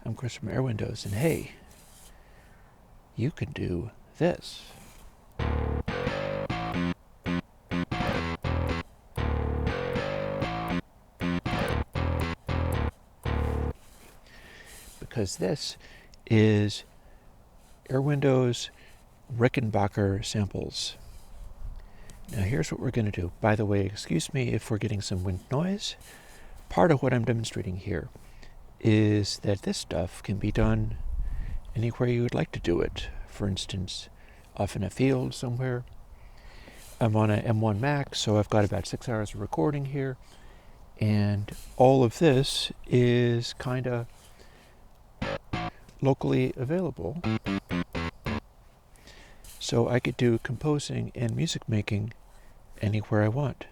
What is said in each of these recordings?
I'm Chris from Airwindows, and hey, you can do this. Because this is Airwindows Rickenbacker samples. Now here's what we're going to do. By the way, excuse me if we're getting some wind noise. Part of what I'm demonstrating here is that this stuff can be done anywhere you would like to do it. For instance, off in a field somewhere. I'm on an M1 Mac, so I've got about 6 hours of recording here. And all of this is kind of locally available. So I could do composing and music making anywhere I want.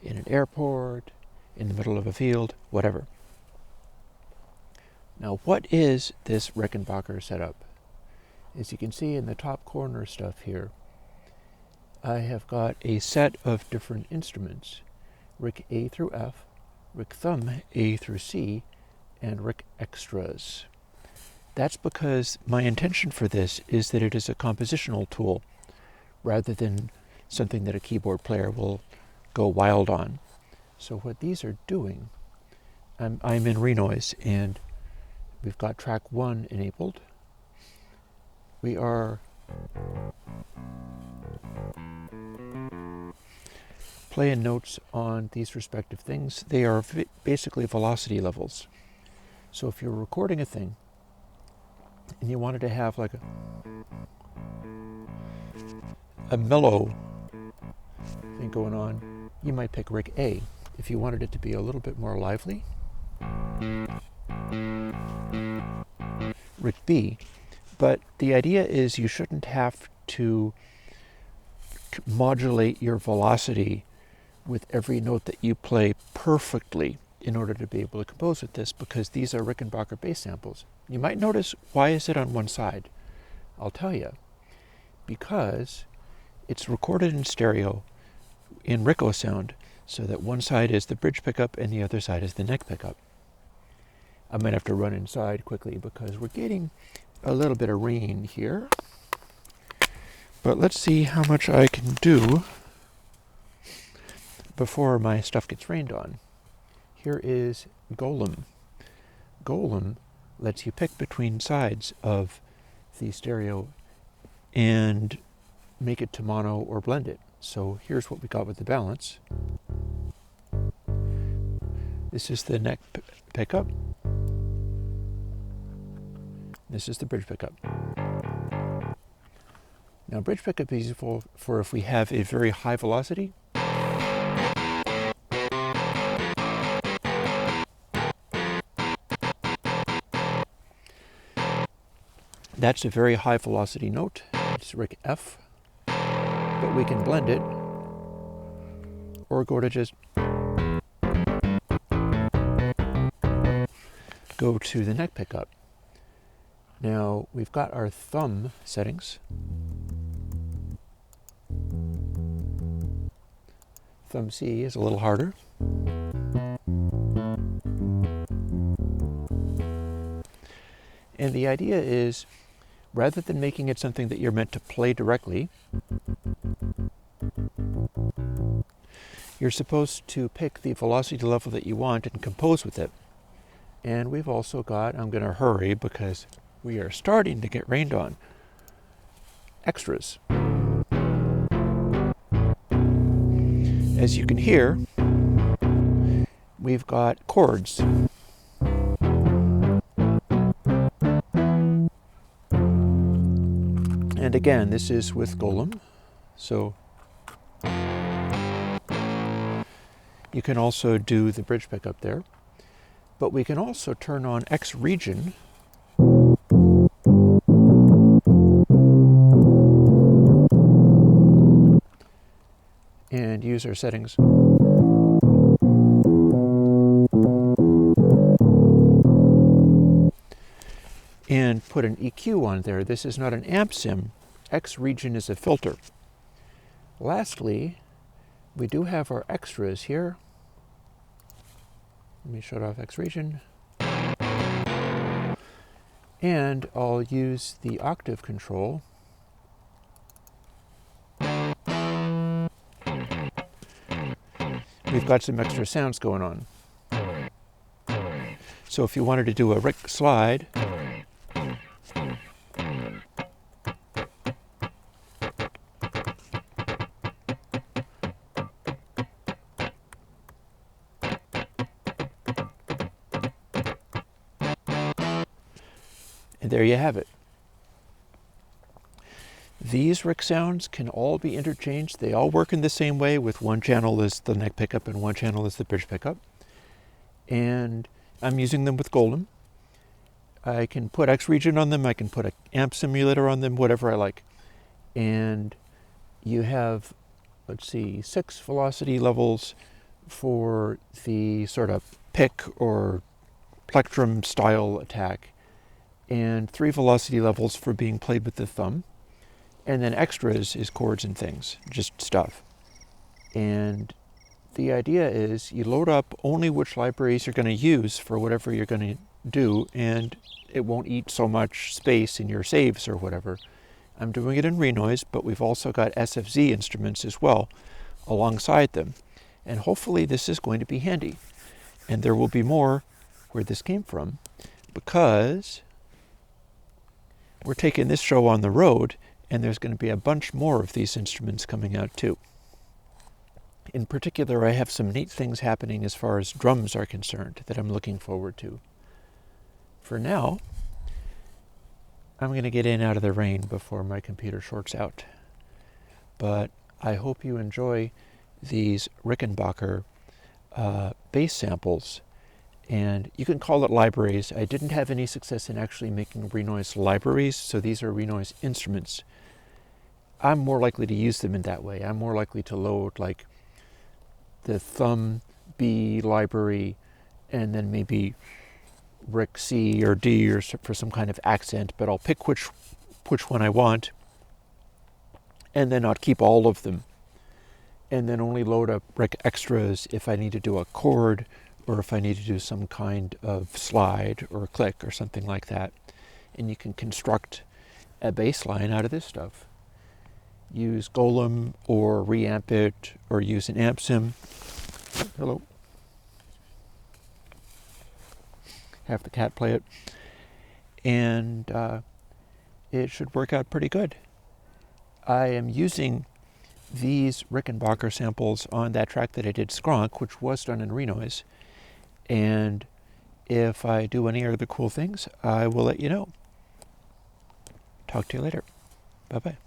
In an airport, in the middle of a field, whatever. Now, what is this Rickenbacker setup? As you can see in the top corner stuff here, I have got a set of different instruments. Rick A through F, RickThumb A through C, and RickXtras. That's because my intention for this is that it is a compositional tool rather than something that a keyboard player will go wild on. So what these are doing, I'm in Renoise, and we've got track 1 enabled. We are playing notes on these respective things. They are basically velocity levels. So if you're recording a thing and you wanted to have like a mellow thing going on, you might pick Rick A. If you wanted it to be a little bit more lively, Rick B. But the idea is you shouldn't have to modulate your velocity with every note that you play perfectly in order to be able to compose with this, because these are Rickenbacker bass samples. You might notice, why is it on one side? I'll tell you. Because it's recorded in stereo in Rotosound, so that one side is the bridge pickup and the other side is the neck pickup. I might have to run inside quickly because we're getting a little bit of rain here. But let's see how much I can do before my stuff gets rained on. Here is Golem. Golem lets you pick between sides of the stereo and make it to mono or blend it. So here's what we got with the balance. This is the neck pickup. This is the bridge pickup. Now, bridge pickup is useful for if we have a very high velocity. That's a very high velocity note. It's Rick F. But we can blend it or go to just go to the neck pickup. Now we've got our thumb settings. Thumb C is a little harder. And the idea is, rather than making it something that you're meant to play directly, you're supposed to pick the velocity level that you want and compose with it. And we've also got, I'm going to hurry because we are starting to get rained on, extras. As you can hear, we've got chords. And again, this is with Golem, so you can also do the bridge pickup there. But we can also turn on XRegion and use our settings. And put an EQ on there. This is not an amp sim. XRegion is a filter. Lastly, we do have our extras here. Let me shut off XRegion. And I'll use the octave control we've got some extra sounds going on. So if you wanted to do a Rick slide, and there you have it. These Rick sounds can all be interchanged. They all work in the same way, with one channel as the neck pickup and one channel as the bridge pickup. And I'm using them with Golem. I can put XRegion on them, I can put an amp simulator on them, whatever I like. And you have, let's see, 6 velocity levels for the sort of pick or plectrum style attack, and 3 velocity levels for being played with the thumb. And then extras is chords and things, just stuff. And the idea is you load up only which libraries you're going to use for whatever you're going to do, and it won't eat so much space in your saves or whatever. I'm doing it in Renoise, but we've also got SFZ instruments as well alongside them. And hopefully this is going to be handy. And there will be more where this came from, because we're taking this show on the road, and there's going to be a bunch more of these instruments coming out too. In particular, I have some neat things happening as far as drums are concerned that I'm looking forward to. For now, I'm going to get in out of the rain before my computer shorts out. But I hope you enjoy these Rickenbacker bass samples. And you can call it libraries. I didn't have any success in actually making Renoise libraries, so these are Renoise instruments. I'm more likely to use them in that way. I'm more likely to load like the thumb B library and then maybe Rick C or D or for some kind of accent, but I'll pick which one I want, and then I'll keep all of them, and then only load up RickXtras if I need to do a chord, or if I need to do some kind of slide or click or something like that. And you can construct a bass line out of this stuff. Use Golem or reamp it, or use an amp sim. Hello. Have the cat play it. And it should work out pretty good. I am using these Rickenbacker samples on that track that I did Skronk, which was done in Renoise. And if I do any other cool things, I will let you know. Talk to you later. Bye-bye.